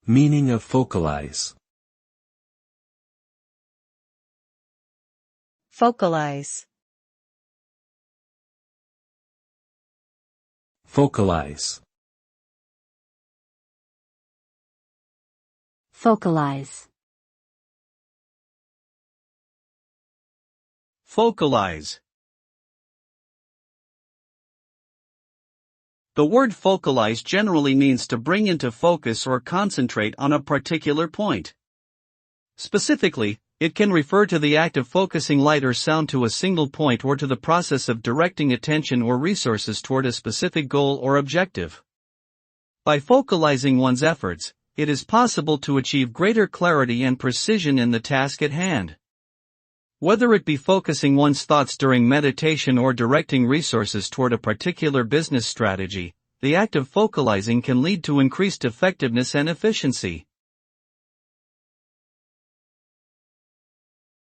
Meaning of focalize. Focalize. Focalize. Focalize. Focalize. The word focalize generally means to bring into focus or concentrate on a particular point. Specifically, it can refer to the act of focusing light or sound to a single point or to the process of directing attention or resources toward a specific goal or objective. By focalizing one's efforts, it is possible to achieve greater clarity and precision in the task at hand. Whether it be focusing one's thoughts during meditation or directing resources toward a particular business strategy, the act of focalizing can lead to increased effectiveness and efficiency.